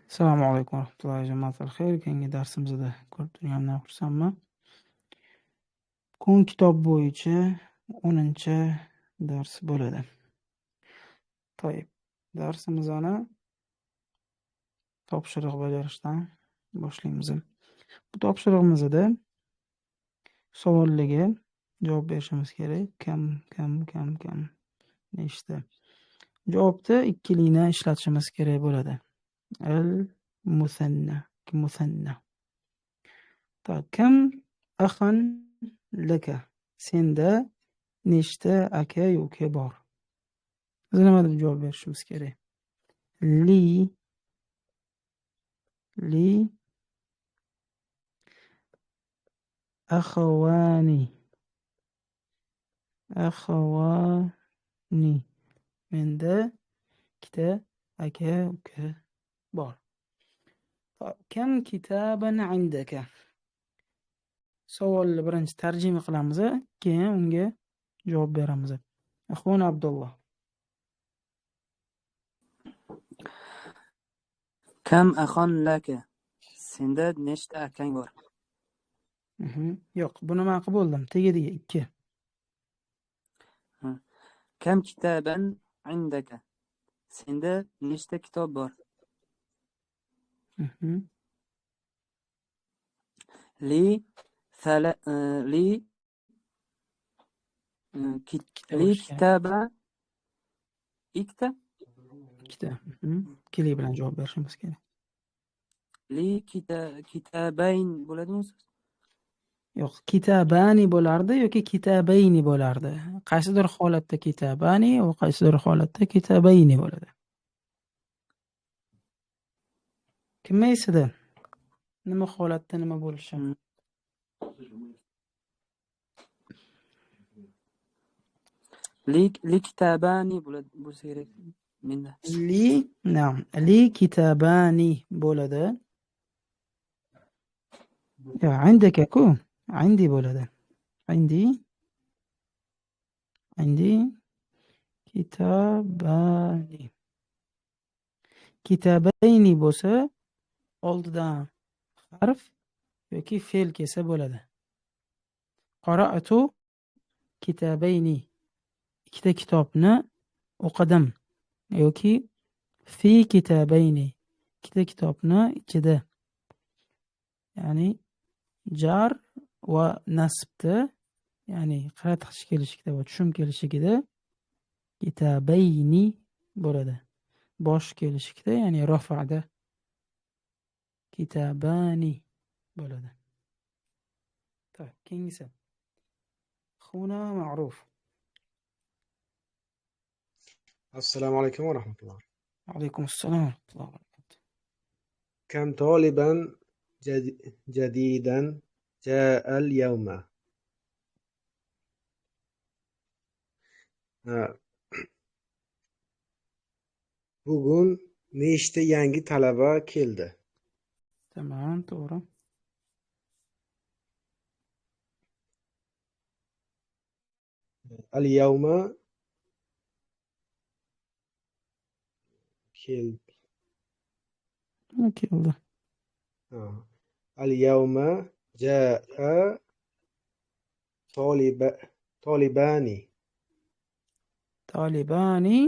Assalomu alaykum warahmatullahi jamoatul xayr. Keyingi darsimizda ko'rib turganimdan xursandman. Kun kitob bo'yicha 10-dars bo'ladi. To'yib, darsimizni topshiriq bajarishdan boshlaymiz. Bu topshirig'imizda savollarga javob berishimiz kerak. Kam nechta? Javobda ikkilikni ishlatishimiz kerak bo'ladi. Musanna. Kam axan laka. Senda nechta aka-uka bor? Biz nima deb javob berishimiz kerak? Li akhawani. Menda ikkita aka-uka bor. Kam kitaban indaka? Savolni birinchi tarjima qilamiz, keyin unga javob beramiz. Axuna Abdulloh. Kam axon laka. Senda nechta akang bor? Yo'q, buni men bo'ldim. Tegadiga 2. Kam kitaban indaka. Senda nechta kitob bor? Li kitaba ikkita. Keli bilan javob berishimiz kerak. Li kitabayn bo'ladimi so'z? Yo'q, kitabani bo'lardi yoki kitabayni bo'lardi. Qaysidir holatda kitabani va qaysidir holatda kitabayni bo'ladi. Kim aysida? Nima holatda nima bo'lishi? Li kitabani bo'lsa kerak menda. Li kitabani bo'ladi. Ya, indaka-ku. Indi bo'ladi. Indi kitabani. Kitabayni bo'lsa, oldidan harf yoki fe'l kelsa bo'ladi. Qara'atu kitabayni. Ikkita kitobni o'qidim yoki fi kitabayni. Ikkita kitobni ichida. Ya'ni jar va nasbda, ya'ni qiratish kelishida va tushum kelishida kitabayni bo'ladi. Bosh kelishida, ya'ni rafa'da kitabani bo'ladi. To'g'ri, keyingisi. Xuna ma'ruf. Assalomu alaykum va rahmatulloh. Alaykum assalom va rahmatullohi va barakatuh. Kam toliban jadidan jaa al-yawma. Bugun nechta yangi talaba keldi? Tamam, to'g'ri. Al-yawma keldi. Al-yawma jaa tolibani. Talibani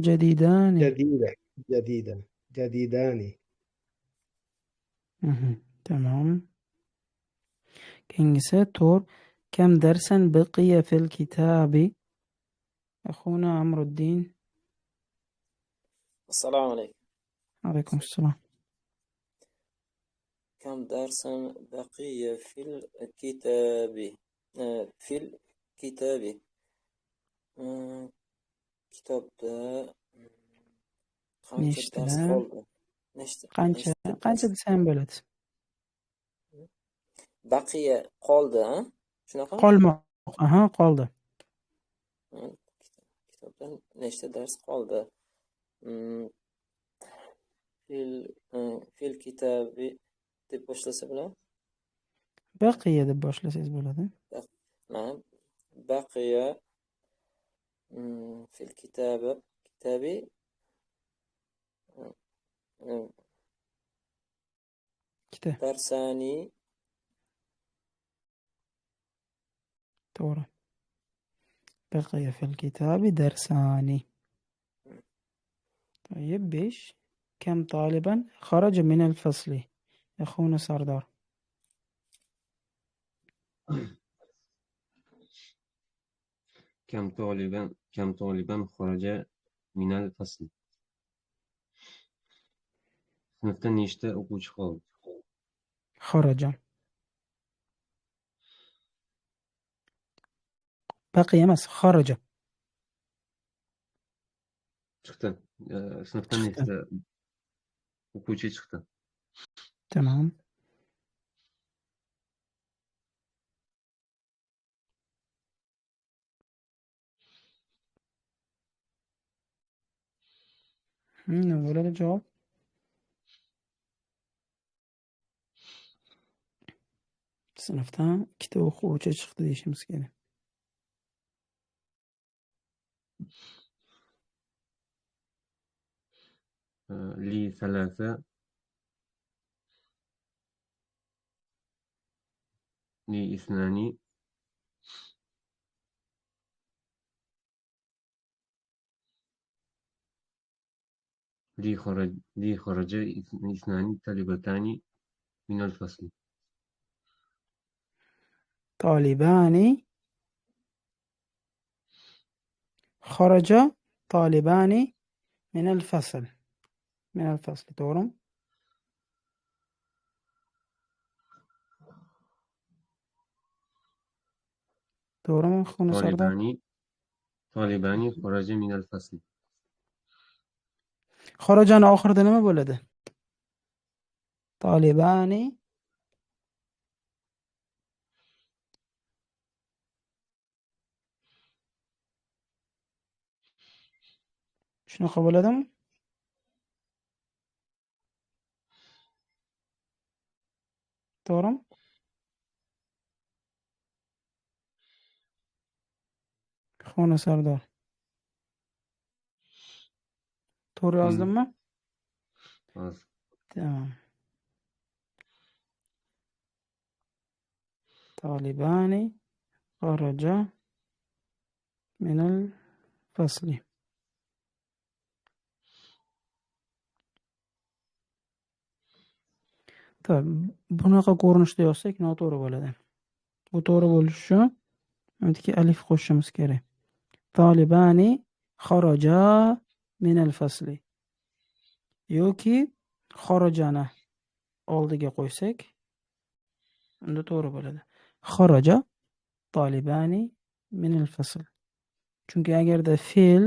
jadidani. Jadidani. Tamam. Keyingisi to'g'ri. Kam darsan baqiya fil kitabi? Axuna Amruddin. Assalomu alaykum. Alaykum assalom. Kam darsan baqiya fil kitabi? Kitobda qancha dars qoldi? Qancha desam bo'ladi? Baqiya qoldi, ha? Shunaqa? Qolmoq. Qoldi. Kitobdan nechta dars qoldi? Fil kitabi deb boshlasa bo'ladi. Baqiya deb boshlasangiz bo'ladi. Baqiya fil kitabi ikkita. darsani, to'g'ri. بقي في الكتاب درسان. طيب 5. كم طالبا خرج من الفصل؟ أخونا سردار. كم طالبا خرج من الفصل. Sinfda nechta o'quvchi qoldi? خرج. بقي emas, خرج. Chiqdi. Sinfdan Chiqdi. nechta o'quvchi chiqdi? تمام. nima bo'ladi javob? Sinfdan ikkita o'quvchi chiqdi deyishimiz kerak. Li salasa, li isnani, li kharaja isnani talibatani min al-fasl. طالبان خرج طالبان من الفصل. to'g'ri. to'g'rimi Xuna Sardor? Talibani kharaja min al-fasl. Xorajani oxirida nima bo'ladi? Talibani shunaqa bo'ladimi? To'g'rimi? Xuna Sardor. To'g'ri yozdimmi? Hozir. Tamam. Talibani xaraja min al-fasl. To'g'ri. Bunaqa ko'rinishda yozsak noto'g'ri bo'ladi. Bu to'g'ri bo'lishi uchun unga alif qo'shishimiz kerak. Talibani xaraja min al-fasl. yoki xorajani oldiga qo'ysak unda to'g'ri bo'ladi. Xaraja talibani min al-fasl. Chunki agarda fe'l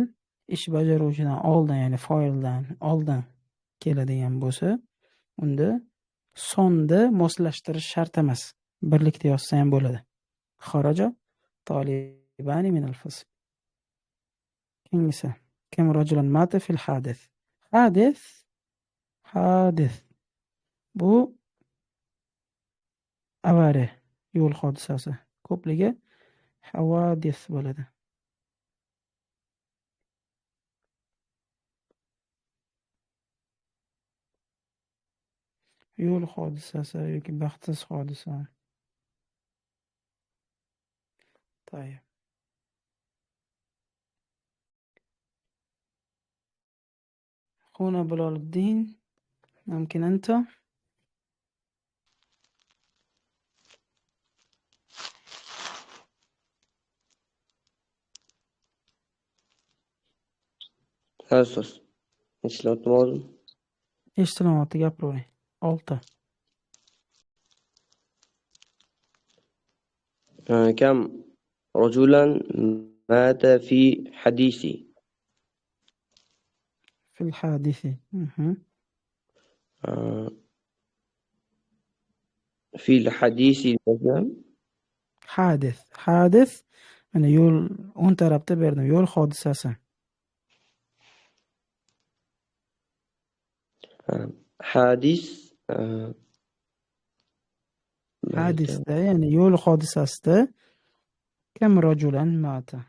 ish bajaruvchidan oldin, ya'ni fa'ildan oldin keladigan bo'lsa, unda sonni moslashtirish shart emas. Birlikda yozsa ham bo'ladi. Xaraja talibani min al-fasl. Keyingisi. Kam rajulan mata fil hadith. Hadith. Bu avariya, yo'l hodisasi. Ko'pligi hawadis bo'ladi. Yo'l hodisasi yoki baxtsiz hodisa. Tayyib. Xuna Biloliddin, mumkin anta? Ustoz, nechta lozim? Eshitilyapti, gapiravering. 6. كم رجلا مات في حديثي؟ في الحادث. في الحديث مثلا. Hadith. Mana yo'l o'ng tarafda berdim. Yo'l hodisasi. Hadis. Hadisda, ya'ni yo'l hodisasida kam rajulan mata.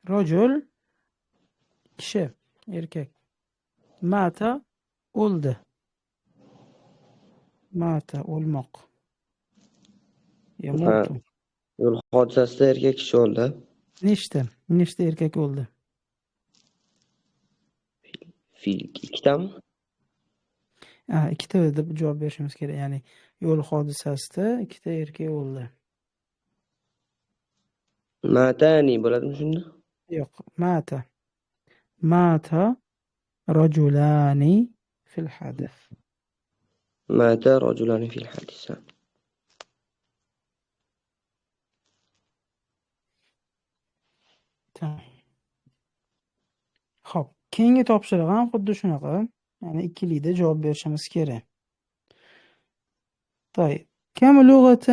Rojul kishi, erkak. Mata o'ldi. Mata o'lmoq. Yamutu. Yo'l hodisasida erkak kishi o'ldi. Nechta erkak o'ldi? Fil ikkitami? Ikkita deb javob berishimiz kerak. Ya'ni yo'l hodisasida ikkita erkak o'ldi. Matani bo'ladimi shunda? Yo'q, mata rajulani fil hadis. Mata rajulani fil hadis. Xo'p, keyingi topshiriq ham xuddi shunaqa. Ya'ni ikkilikda javob berishimiz kerak. طيب كم لغة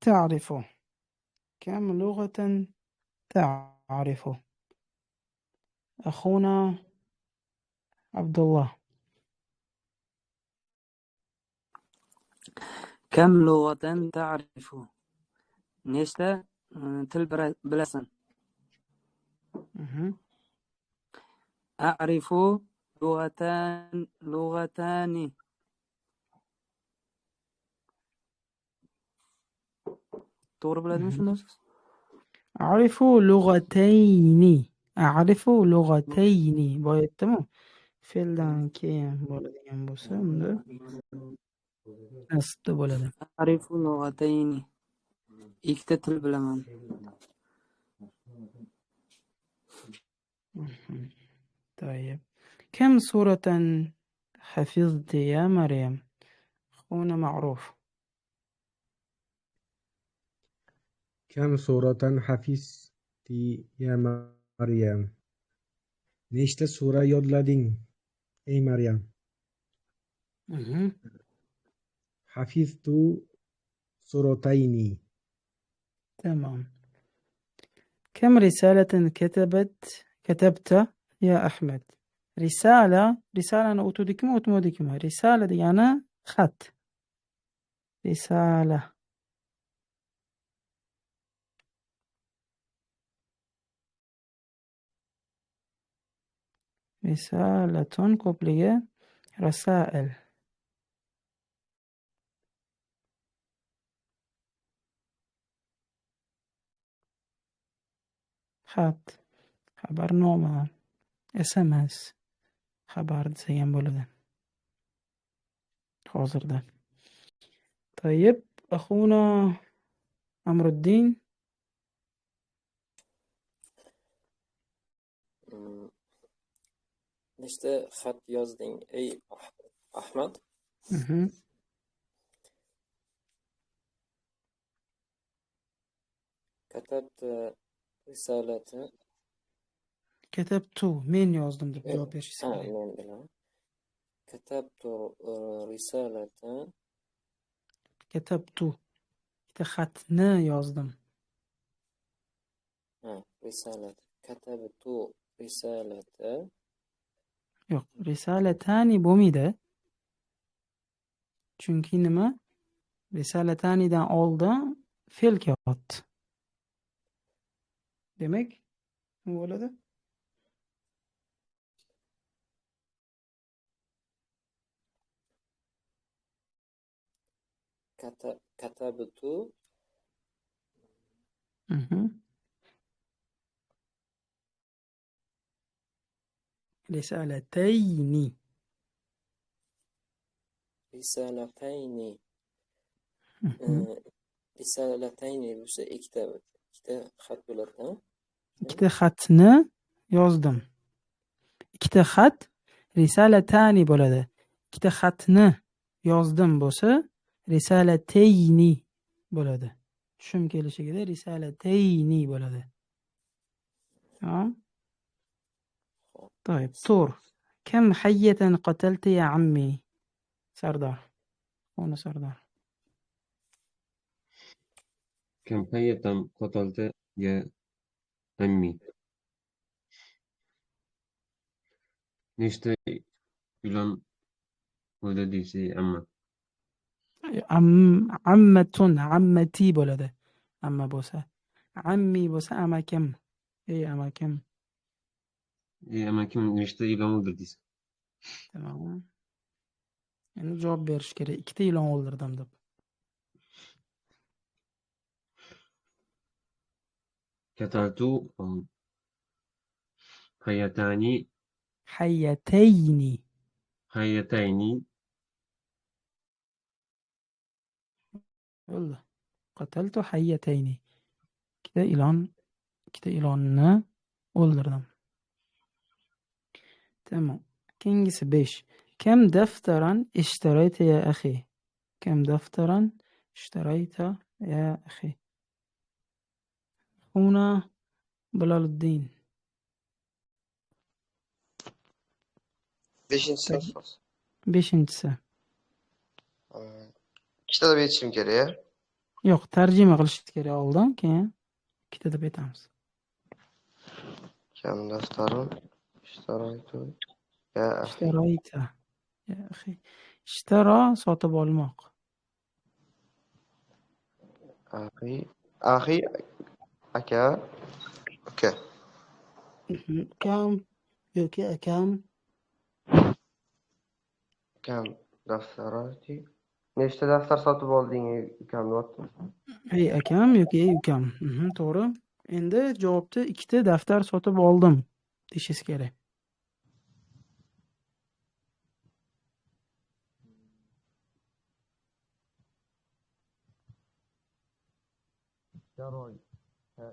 تعرف؟ كم لغة تعرف؟ أخونا عبد الله. كم لغة تعرف؟ nechta til bilasan? أعرف لغتان. to'g'ri biladimi shunda siz? أعرف لغتين. أعرف لغتين. boyatdimi? Fe'ldan keyin bo'ladigan bo'lsa, unda nasbda bo'ladi. أعرف لغتين. ikkita til bilaman. طيب كم سورة حفظت يا مريم؟ أخونا معروف. كم سورة حفظت يا مريم؟ nechta sura yodlading ey Maryam? حفظت سورتين. تمام. كم رسالة كتبت يا أحمد؟ رسالة أنا أوتوديكما رسالة دي أنا خط. رسالة قبلية رسائل. خط xabarnoma SMS xabar desa ham bo'ladi hozirda. طيب أخونا عمرو الدين. nechta xat yozding ey Ahmad? كتبت men yozdim deb javob berishingiz kerak. Men bilaman. كتبت رسالة. ikkita xatni yozdim. رسالة. كتبت رسالة. yo'q, risalatani bo'lmaydi. Chunki nima? Risalatanidan oldin fe'l kelyapti. Demak, nima bo'ladi? كتبت. رسالتين. رسالتين bo'lsa ikkita xat bo'ladi. Ikkita xatni yozdim. Ikkita xat risalatani bo'ladi. Ikkita xatni yozdim bo'lsa risalatayni bo'ladi. Shum kelishigida risalatayni bo'ladi. Tamam. طيب طور كم حية قتلت يا عمي؟ سردار. هنا سردار. كم حية قتلت يا عمي؟ nechta ilon o'ldi deysiz amma? عمتي bo'ladi. Amma bo'lsa. Ammi bo'lsa amakim. Ey amakim. Amakim nechta ilon o'ldirdingiz? Tamam. Endi javob berish kerak. 2 ta ilon o'ldirdim deb. Kataltu hayatani Hayyatayni. hayatayni Bo'ldi. Qataltu hayyatayni. 2 ta ilonni o'ldirdim. Tamam. Keyingisi 5. Kam daftaran ishtarayta ya akhi? Kam daftaran ishtarayta ya akhi? Huna Biloliddin. 5-sinf. 5-si. Ikkita deb aytishim kerak, ya? Yo'q, tarjima qilish kerak oldin, keyin 2 deb aytamiz. Kam daftarim ishtaraytu ya akhi. Ishtarayta ya akhi. Ishtaro sotib olmoq. Akhi aka uka. Kam yoki akam. Kam daftarati. Nechta daftar sotib olding ukam deyapti? Ey akam yoki ey ukam. To'g'ri. Endi javobda 2 ta daftar sotib oldim deyishingiz kerak.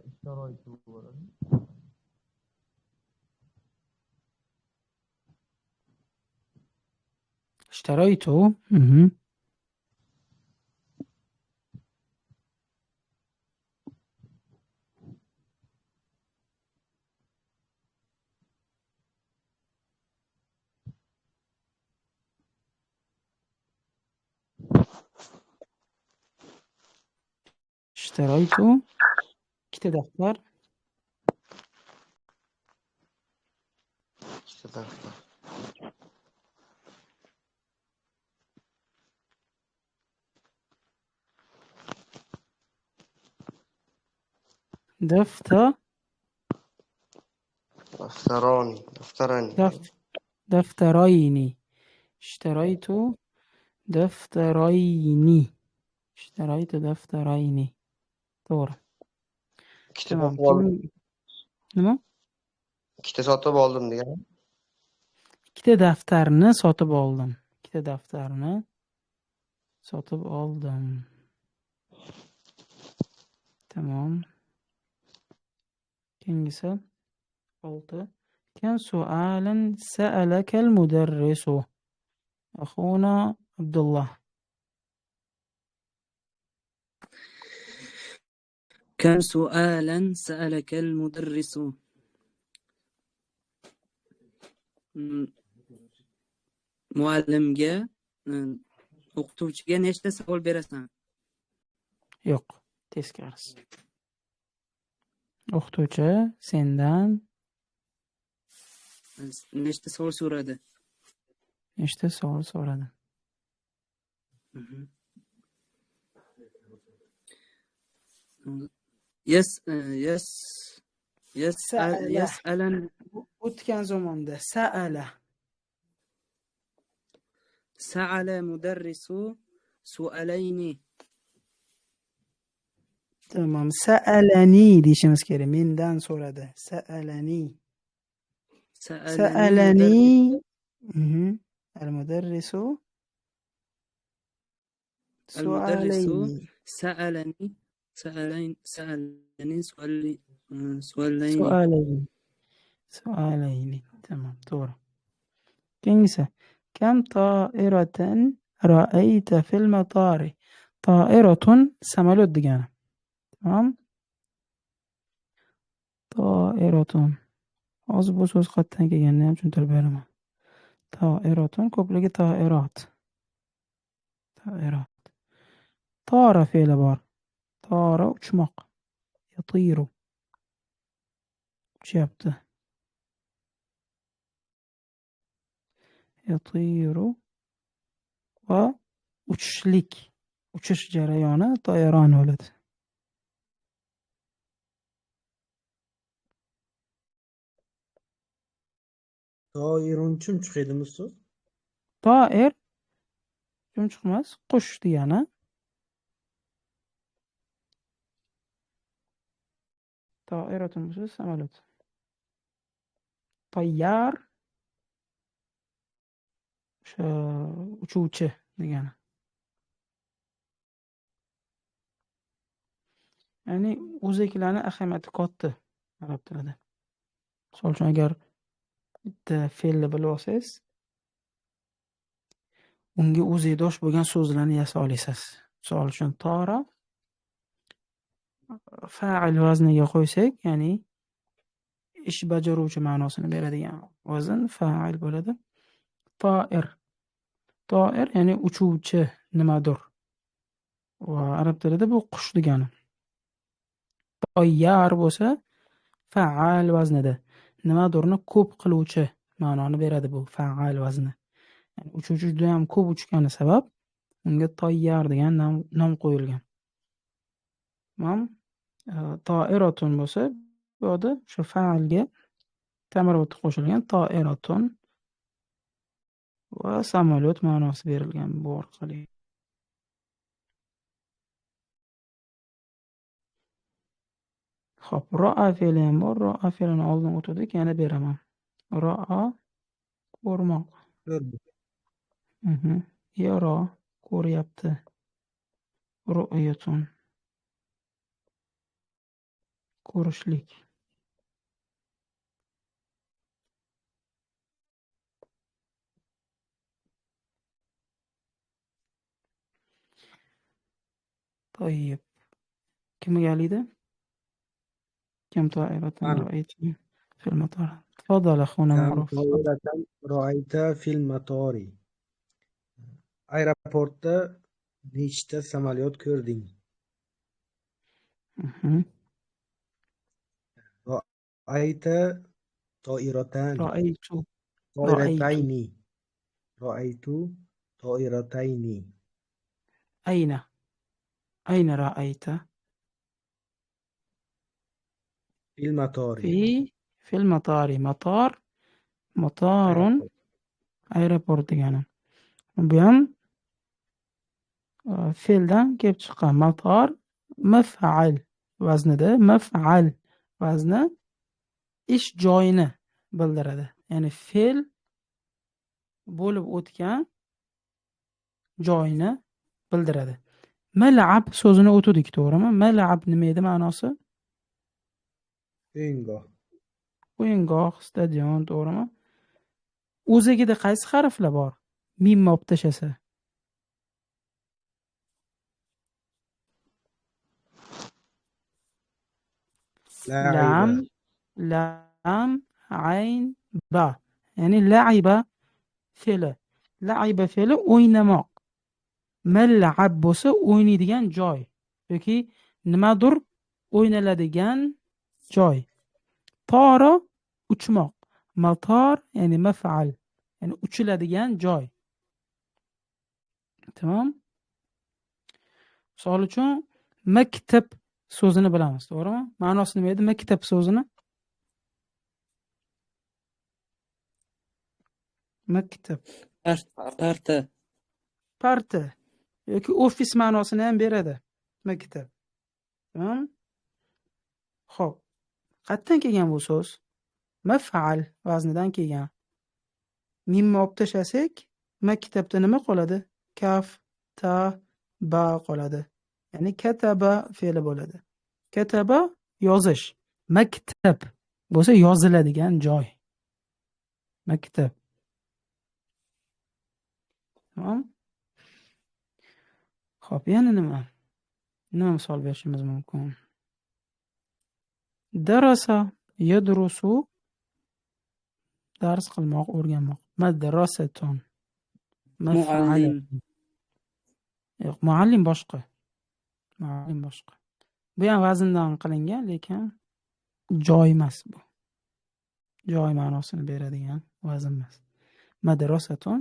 Ishtaroytu bo'ladi. Ishtaraytu. Ishtaraytu. 2 ta daftar. Ikkita daftar. Daftarani. Daftarayni. Ishtaraytu daftarayni. Ishtaraytu daftarayni. To'g'ri. Ikkita Tamam. sotib oldim. Nima? Ikkita sotib oldim degan. 2 ta daftarni sotib oldim. 2 ta daftarni sotib oldim. Tamam. Keyingisi 6. Kam su'alan sa'alaka al-mudarrisu? Akhuna Abdullah. كم سؤالا سألك المدرس؟ Muallimga, o'qituvchiga nechta savol berasan? Yo'q, teskarisi. O'qituvchi sendan Nechta savol so'radi? nechta savol so'radi? Yas'alan O'tgan zamonda sa'ala. Sa'ala mudarrisu su'alayni. Tamam. Sa'alani deyishimiz kerak. Mendan so'radi. Sa'alani. Sa'alani. Al-mudarrisu Al-mudarrisu su'alayni. sa'alani Su'alayni. Tamam, to'g'ri. Keyingisi. Kam ta'iratan ra'ayta fil matari? Ta'iratun samolyot degani. Tamam? Ta'iratun. Hozir bu so'z qayerdan kelganini ham tushuntirib beraman. Ta'iratun ko'pligi ta'irat. Ta'irat. Tara fe'li bor. Tara uchmoq. Yatiru. Uchyapti. Yatiru va uchishlik. Uchish jarayoni ta'iron bo'ladi. Toirun chumchuq edimi ustoz? Toir chumchuq emas, qush degani. Toiratun bo'lsa samolyot. Tayyar o'sha uchuvchi degani. Ya'ni o'zaklarni ahamiyati katta arab tilida. Misol uchun agar bitta fe'lni bilib olsangiz, unga o'zakdosh bo'lgan so'zlarni yasa olasiz. Misol uchun tora fa'il vazniga qo'ysak, ya'ni ish bajaruvchi ma'nosini beradigan vazn fa'il bo'ladi. Toir. Toir ya'ni uchuvchi nimadir. Va arab tilida bu qush degani. Toyyar bo'lsa fa'al vaznida. Nimadirni ko'p qiluvchi ma'noni beradi bu fa'al vazni. Ya'ni uchuvchi juda ham ko'p uchgani sabab unga toyyar degan nom qo'yilgan. Tamam. Toiratun bo'lsa, bu yerda o'sha fa'ilga ta'miroti qo'shilgan toiratun va samolyot ma'nosi berilgan bu orqali. Xo'p, ro'a fe'li ham bor. Ro'a fe'lini oldin o'tdik, yana beraman. Ro'a ko'rmoq. Ko'rdi. Yara ko'ryapti. Ru'yatun ko'rishlik. Toyib. Kimga galiydi? Kim toiratun Ana. ra'aytu fil matar. Tafadhal akhuna Kam ma'ruf. toiratan ro'ayta fil matori. Aeroportda nechta samolyot ko'rding? Ro'ayta toiratan. Ra'aytu. Toiratayni. Ro'aytu toiratayni. Ayna. Ayna ra'ayta? Fil matori. Fil matari. Matarun aeroport degani. Bu ham fe'ldan kelib chiqqan. Matar maf'al vaznida. Maf'al vazni ish joyini bildiradi. Ya'ni fe'l bo'lib o'tgan joyni bildiradi. Mal'ab so'zini o'tdik, to'g'rimi? Mal'ab nima edi ma'nosi? O'yingoh. O'yingoh, stadion, to'g'rimi? O'zagida qaysi harflar bor? Mimni olib tashasa. Lam, ayn, ba. Ya'ni la'iba fe'li. La'iba fe'li o'ynamoq. Mal'ab bo'lsa o'ynaydigan joy yoki nimadir o'ynaladigan joy. Tora uchmoq. Matar ya'ni maf'al, ya'ni uchiladigan joy. Tamam? Misol uchun maktab so'zini bilamiz, to'g'rimi? Ma'nosi nima edi maktab so'zini? Maktab. Parta yoki ofis ma'nosini ham beradi maktab. Tamam? Xo'p. Qayerdan kelgan bu so'z? Maf'al vaznidan kelgan. Mimni olib tashlasak, maktabda nima qoladi? Kaf, ta, ba qoladi. Ya'ni kataba fe'li bo'ladi. Kataba yozish. Maktab bo'lsa yoziladigan joy. Maktab. Tamam? Xo'p, yana nima? Nima misol berishimiz mumkin? Darasa yadrusu dars qilmoq, o'rganmoq. Madrasatun Muallim. Yo'q, muallim boshqa. Muallim boshqa. Bu ham vazndan qilingan, lekin joy emas bu. Joy ma'nosini beradigan vazn emas. Madrasatun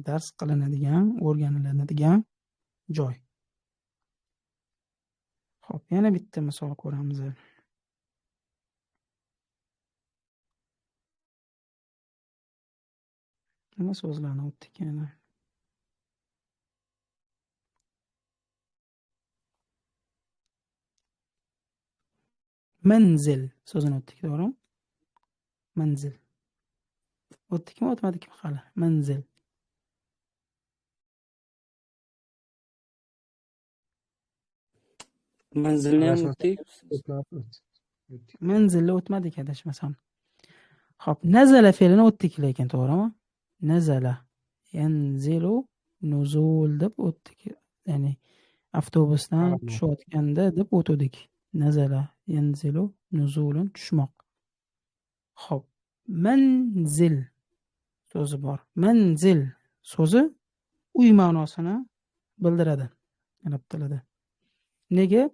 dars qilinadigan, o'rganiladigan joy. Xo'p, yana bitta misol ko'ramiz. Nima so'zlarni o'tdik yana? Manzil so'zini o'tdik, to'g'rimi? Manzil. O'tdikmi, o'tmadikmi hali? Manzil. Manzilni ham Adashmasam o'tdik. o'tmabmiz. Manzilni o'tmadik adashmasam. Xo'p, nazala fe'lini o'tdik lekin, to'g'rimi? Nazala. Yanzilu nuzul deb o'tdik. Ya'ni avtobusdan Qarabman. tushayotganda deb o'tdik. Nazala yanzilu nuzulun tushmoq. Xo'p, manzil so'zi bor. Manzil so'zi uy ma'nosini bildiradi arab tilida. Nega?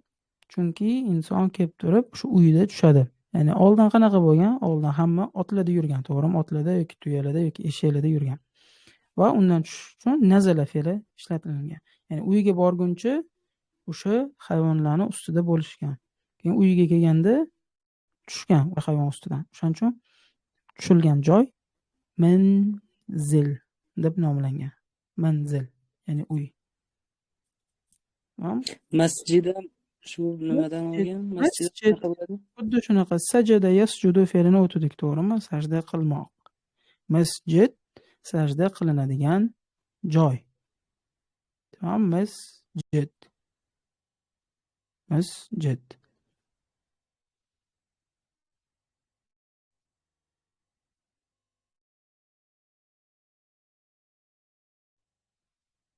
Chunki inson kelib turib shu uyda tushadi. Ya'ni oldin qanaqa bo'lgan? Oldin hamma otlarda yurgan, to'g'rimi? Otlarda yoki tuyalarda yoki eshaklarda yurgan. Va undan tushish uchun nazala fe'li ishlatilgan. Ya'ni uyga borguncha o'sha hayvonlarning ustida bo'lishgan. Keyin uyga kelganda tushgan hayvon ustidan. O'shaning uchun tushilgan joy manzil deb nomlangan. Manzil, ya'ni uy. Tamam? Masjid ham shu nimadan Masjid. olgan? Masjid Masjid. qanaqa bo'ladi? Xuddi shunaqa sajada yasjudu fe'lini o'tdik, to'g'rimi? Sajda qilmoq. Masjid sajda qilinadigan joy. Tamam, masjid. Masjid.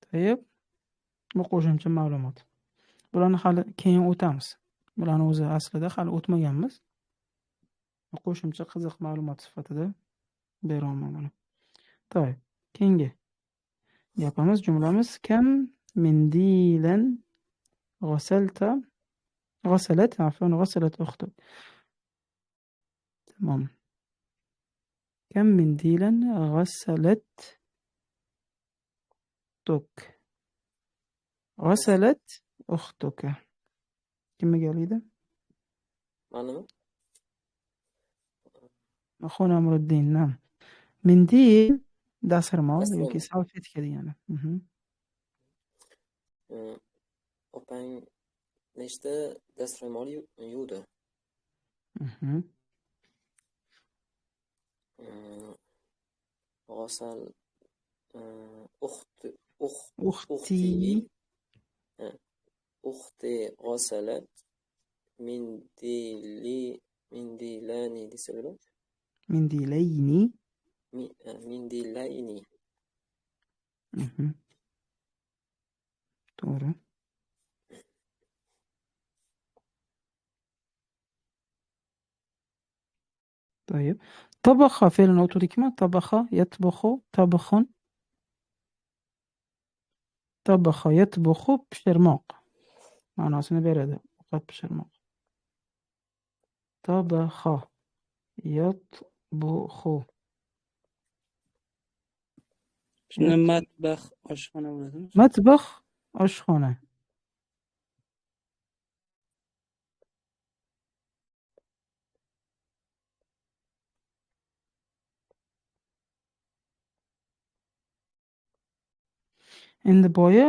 Tayib. Bu qo'shimcha ma'lumot. Bularni hali keyin o'tamiz. Bularni o'zi aslida hali o'tmaganmiz. Qo'shimcha qiziq ma'lumot sifatida beraman buni. Tayib. Keyingi gapimiz, jumlamiz kam mindilan ghasalta ghasalat, afwan, ghasalat ukhtuk. Tamam. Kam mindilan ghasalat tuk. Ghasalat ukhtuka. Kimga geldi? Manimi? Axuna Amruddin, nam. Mindil dasrmol Dasrmol. yoki salfetka degani. Opang nechta dastro'mol yuvdi? G'asal Ukhti ukhti g'asalat mindilani desa bo'ladi. mindilayni. Mindilayni. To'g'ri. To'yib. Tabaxa fe'lini o'tdikmi? Tabaxa, yatbuxu, tabaxun. Tabaxa, yatbuxu pishirmoq ma'nosini beradi. Ovqat pishirmoq. Tabaxa, yatbuxu. Shunda matbax oshxona bo'ladimi? Matbax oshxona. Endi boya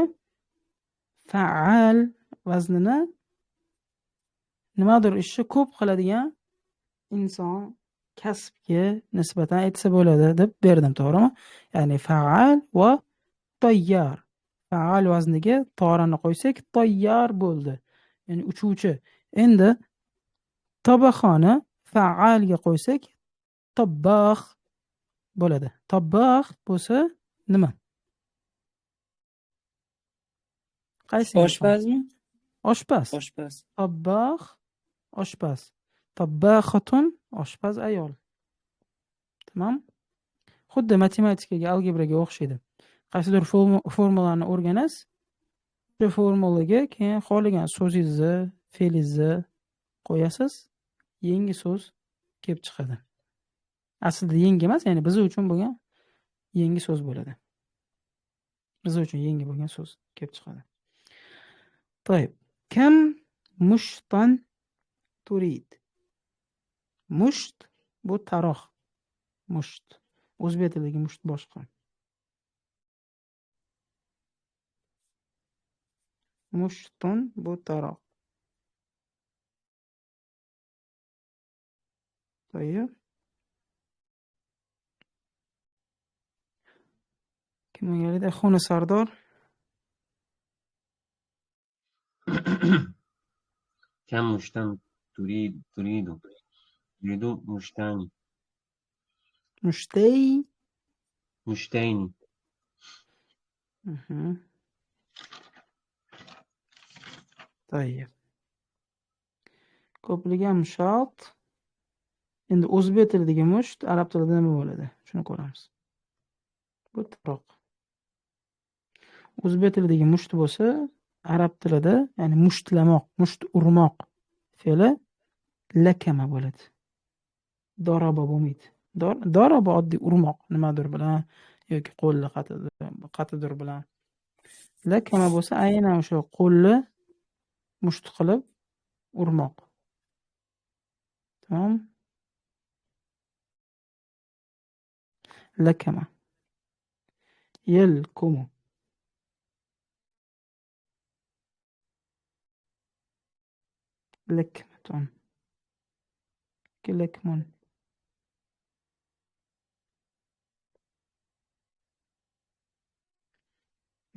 fa'al vaznini nimadir ishni ko'p qiladigan inson kasbga nisbatan aytsa bo'ladi deb berdim, to'g'rimi? Ya'ni fa'al va tayyar. Fa'al vazniga torani qo'ysak tayyar bo'ldi. Ya'ni uchuvchi. Endi tabaxoni fa'alga qo'ysak tabbax bo'ladi. Tabbax bo'lsa nima? Qaysi? Oshpazmi? Oshpaz. Oshpaz. Tabbax oshpaz. Tabbaxatun oshpaz ayol. Tamam? Xuddi matematikaga, algebraga o'xshaydi. Qaysidir formulani o'rganasiz, o'sha formulaga keyin xohlagan so'zingizni, fe'lingizni qo'yasiz, yangi so'z kelib chiqadi. Aslida yangi emas, ya'ni biz uchun bo'lgan yangi so'z bo'ladi. Biz uchun yangi bo'lgan so'z kelib chiqadi. To'yib. Kam mushtan turid. Musht bu taroq. Musht. O'zbek tilidagi musht boshqa. mushtun bu taroq. طيب كما يريد أخونا سردار. كم مشتن تريد مشتاني مشتين. طيب ko'pligi ham shart. Endi o'zbek tilidagi musht arab tilida nima bo'ladi? Shuni ko'ramiz. Bu taroq. O'zbek tilidagi musht bo'lsa, arab tilida, ya'ni mushtlamoq, musht urmoq fe'li lakama bo'ladi. Daraba bo'lmaydi. Daraba oddiy urmoq, nimadir bilan yoki qo'lni qatidir bilan. Lakama bo'lsa, aynan o'sha qo'lni musht qilib urmoq. Tamam? Lakama. Yelkumu. Lekmatun. Lekmun.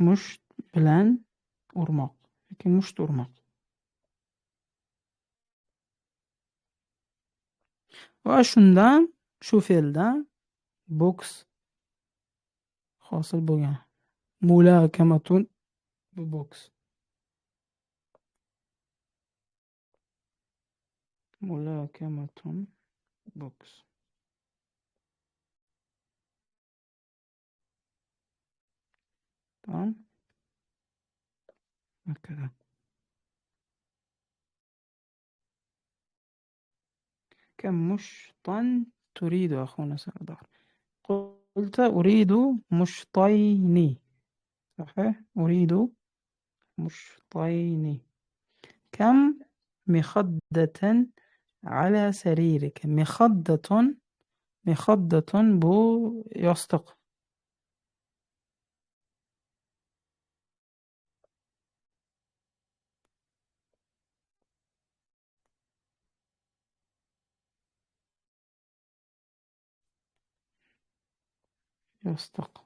Musht bilan urmoq yoki musht urmoq. Va shundan, shu fe'ldan boks hosil bo'lgan. Mulakamatun bu boks. Mulakamatun boks. Tamam. هكذا. كم مشطا تريد أخونا سردار؟ قلت أريد مشطين. صحيح؟ أريد مشطين. كم مخدة على سريرك؟ مخدة بو يصدق. يصدق.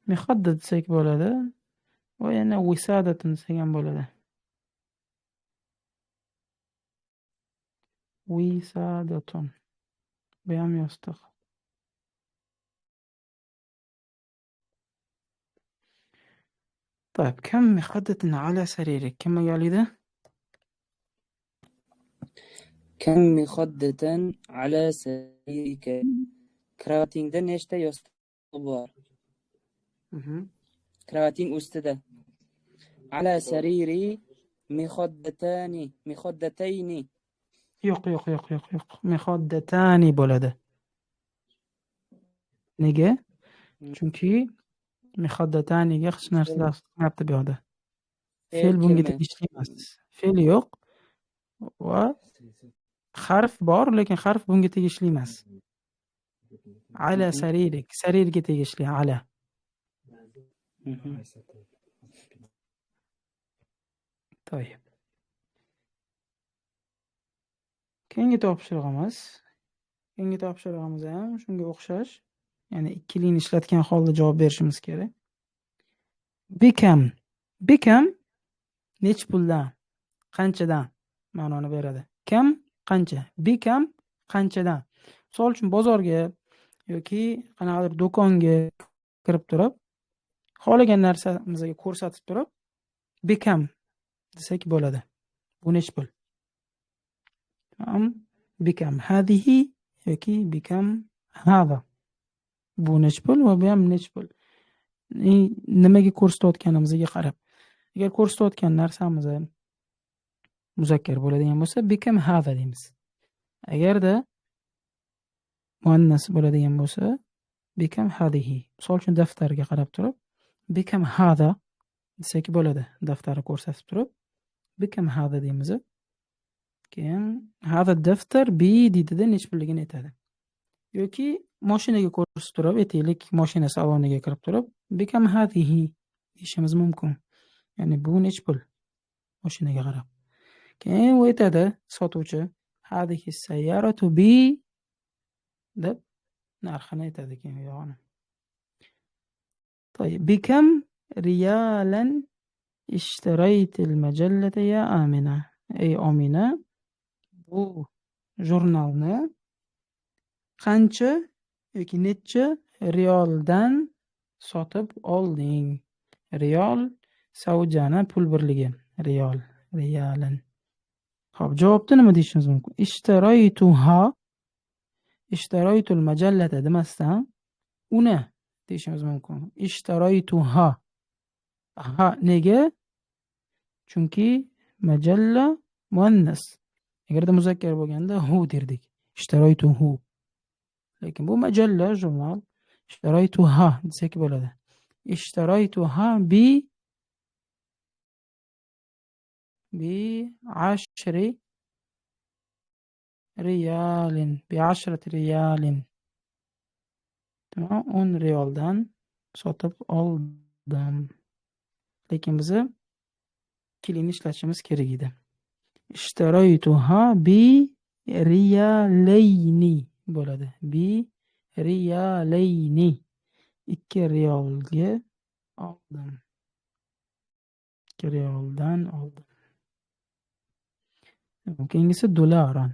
مخدة desak bo'ladi va yana wisadatun desak ham bo'ladi. wisadatun bu ham yostiq. طيب كم مخدة على سريرك؟ كما قال ده؟ كم مخدة على سريرك. Kravatingda nechta yostiq bor? Kravating ustida. Ala sariri mikhaddatayni. Yo'q. Mikhaddatani bo'ladi. Nega? Chunki mikhaddataniga hech narsa tasdiqlabdi bu yerda. Fe'l bunga tegishli emas. Fe'l yo'q va harf bor, lekin harf bunga tegishli emas. Ala saririk, sarirga tegishli ala. To'yib. Keyingi topshirig'imiz ham shunga o'xshash. Ya'ni ikkilini ishlatgan holda javob berishimiz kerak. Bekam nech puldan, qanchadan ma'noni beradi. Kam qancha, bekam qanchadan. Misol uchun bozorga yoki qanaqadir do'konga kirib turib, xohlagan narsamizga ko'rsatib turib, bekam desak bo'ladi. Bu nech pul? Tamam, bekam hadihi yoki bekam hada. Bu nech pul va bu ham nech pul. Nimaga ko'rsatayotganimizga qarab. Agar ko'rsatayotgan narsamiz muzakkar bo'ladigan bo'lsa, bekam hada deymiz. Agarda muannas bo'ladigan bo'lsa, bekam hadihi. Misol uchun daftarga qarab turib, bekam hada desak bo'ladi. Daftarni ko'rsatib turib, bekam hada deymiz. Keyin hada daftar bi deydi-da nech pulligini aytadi. Yoki mashinaga ko'rsatib turib, aytaylik, mashina saloniga kirib turib, bekam hadihi deyishimiz mumkin. Ya'ni bu nech pul? Mashinaga qarab. Keyin u aytadi, sotuvchi, hadihi sayyaratu bi deb narxini aytadi keyin u yog'ini. طيب بكم ريالا اشتريت المجلة يا آمنة؟ Ey Omina, bu jurnalni qancha yoki necha riyoldan sotib olding? Riyol Saudiyani pul birligi. Riyalan. Xo'p, javobni nima deyishimiz mumkin? Ishtaraytul majallata demasdan uni deyishimiz mumkin. Ishtaraytuha. Ha, nega? Chunki majalla muannas. Agarda muzakkar bo'lganda hu derdik. Ishtaraytuhu. Lekin bu majalla jurnal. Ishtaraytuha desak bo'ladi. Ishtaraytuha bi 10 riyalin. Bi 10 riyalin. Tamam, 10 riyoldan sotib oldim. Lekin biz kelini ishlatishimiz kerak edi. Ishtaraytuha bi riyalayni bo'ladi. Bi riyalayni. 2 riyolga oldim. 2 riyoldan oldim. Keyingisi dollaran.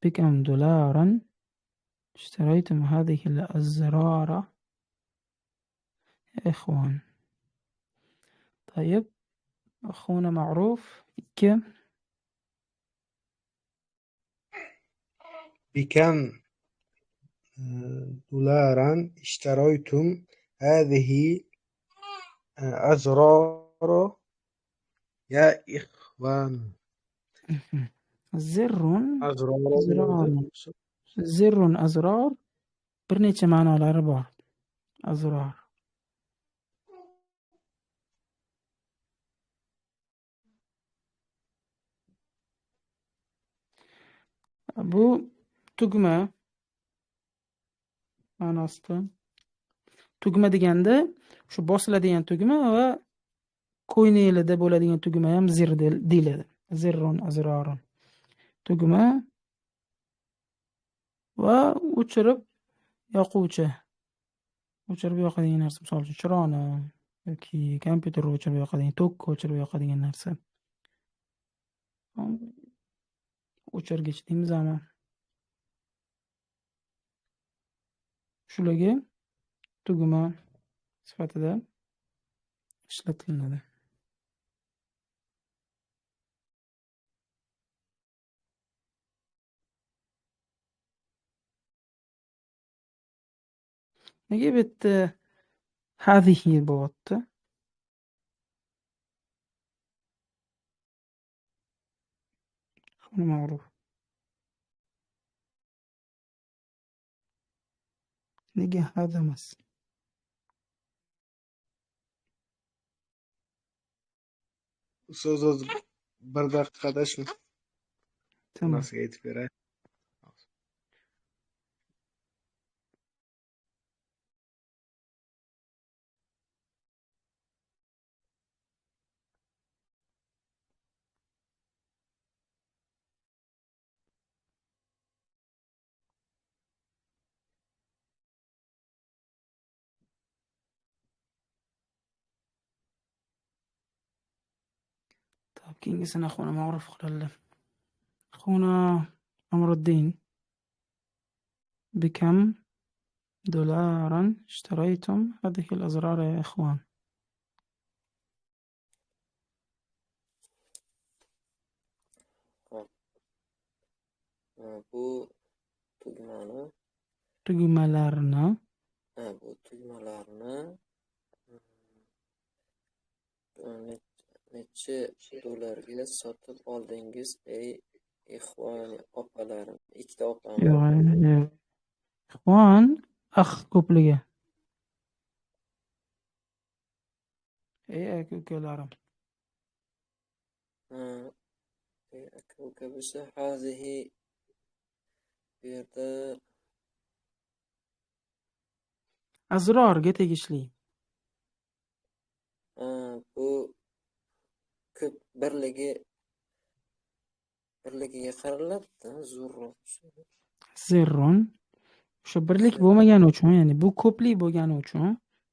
بكم دولارا اشتريتم هذه الأزرار يا إخوان؟ طيب، أخونا معروف كم؟ بكم دولارا اشتريتم هذه أزرار يا إخوان؟ زر أزرار أزرار bir necha ma'nolari bor. Azror. Bu tugma ma'nosida. Tugma deganda shu bosiladigan tugma va ko'ynaklarda bo'ladigan tugma ham zir deyiladi. Zirrun azrorun. Tugma va o'chirib yoquvchi. O'chirib yoqadigan narsa, misol uchun chiroqni yoki kompyuterni o'chirib yoqadigan, tokka o'chirib yoqadigan narsa. O'chirgich deymiz ama. Shularga tugma sifatida ishlatiladi. Nega bu yerda hadihi bo'lyapti? Shuni ma'ruf. Nega hada emas? Ustoz, bir daqiqada shu Tamam. narsaga aytib beray. طب keyingisini أخونا معروف qiladilar. أخونا أمر الدين. بكم دولارا اشتريتم هذه الأزرار يا إخوان؟ Bu tugmani Tugmalarni bu tugmalarni necha dollarga sotib oldingiz, ey ixvoni opalarim? Ikkita opam bor. yo'q. Ixvon ax ko'pligi. Ey aka ukalarim. Aka uka bo'lsa, hazihi bu yerda Azrorga tegishli. bu ko'p birligiga qaraladi-da, zo'rroq. Zerrun. O'sha birlik bo'lmagani uchun, ya'ni bu ko'plik bo'lgani uchun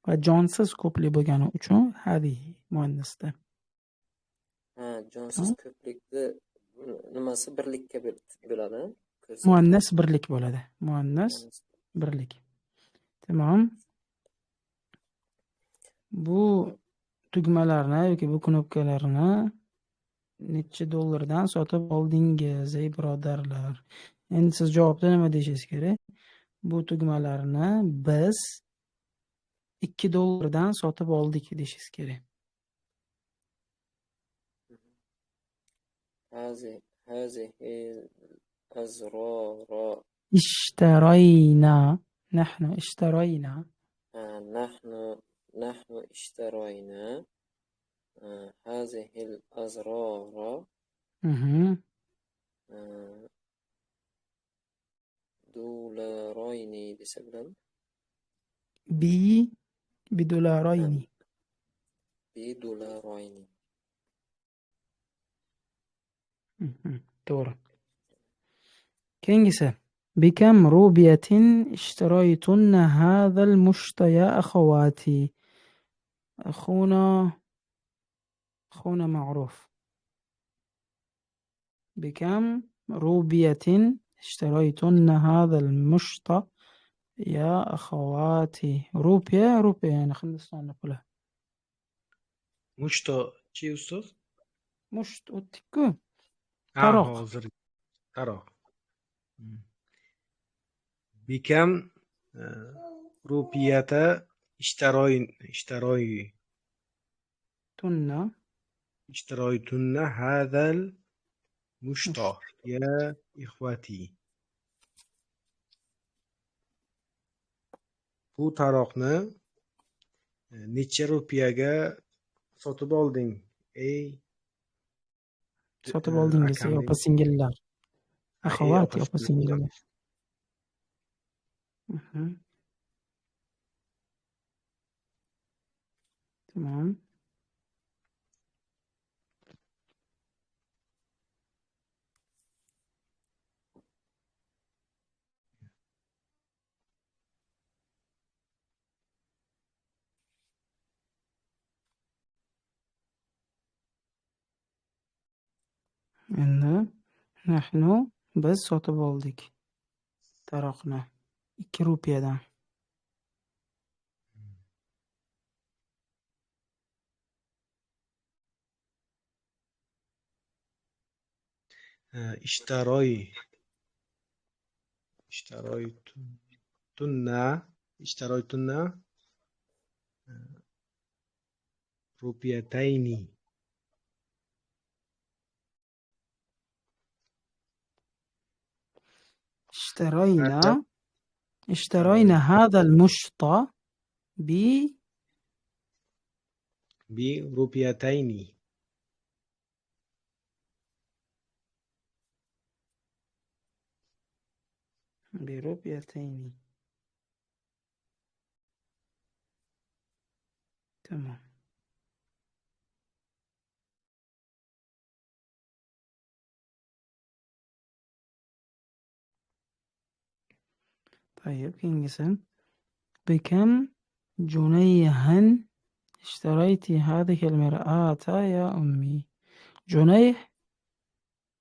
va jonsiz ko'plik bo'lgani uchun hadihi muannasda. Ha, jonsiz ko'plikni nimasi birlikka bo'ladi? Muannas birlik bo'ladi. Muannas birlik. Tamam. Bu tugmalarni yoki bu knopkalarni necha dollardan sotib oldingiz, ey birodarlar? Endi siz javobda nima deyishingiz kerak? Bu tugmalarni biz $2 sotib oldik deyishingiz kerak. هذه الأزرار اشترينا. نحن اشترينا. نحن اشترينا هذه الأزرار $2 desa bilan بدولارين. $2. To'g'ri. Keyingisi. بكم روبية اشتريتن هذا المشط يا أخواتي؟ أخونا معروف. بكم روبية اشتريتن هذا المشط يا أخواتي؟ روبية يعني خلصنا نقولها. Mushto chi ustoz? مشط o'tdik-ku. Ha, Taroq. hozir taroq. Bikam rupiyata اشتريتن هذا المشط يا إخواتي. Bu taroqni necha rupiyaga sotib olding, ey Sotib oldingiz, ey opa-singillar. Axavati, opa-singillar. opa-singillar. Tamam. Endi nahnu biz sotib oldik taroqni 2 rupiyadan. اشتريتن روبيتين. اشترينا هذا المشط بروبيتين. بربيتين. تمام. طيب كينجسن. بكم جنيها اشتريت هذه المرآة يا أمي؟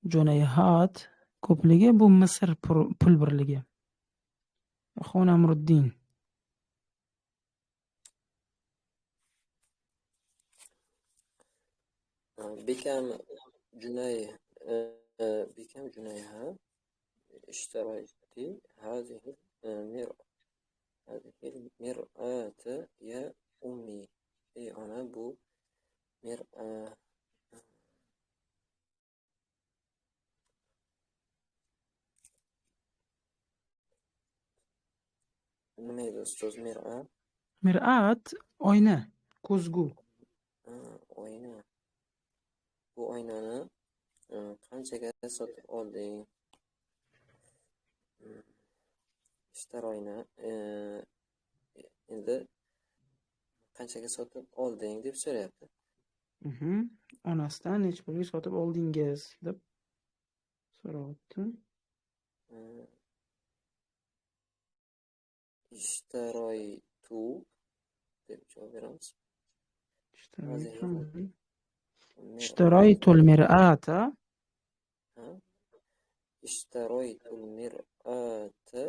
جنيهات ko'pligi bu Misr pul birligi. Axuna Amruddin. بكم جنيها اشتريت هذه المرآة يا أمي. ey ona, bu mir'a. Nima edi ustoz mir'a? Mir'at oyna, ko'zgu. Oyna. Bu oynani qanchaga sotib olding? Ishtaroyna endi qanchaga sotib olding deb so'rayapti. Onasidan necha pulga sotib oldingiz deb so'rayapti. ishtaroytu deb javob beramiz. Ishtaroytul mir'ata ishtaroytul mir'ata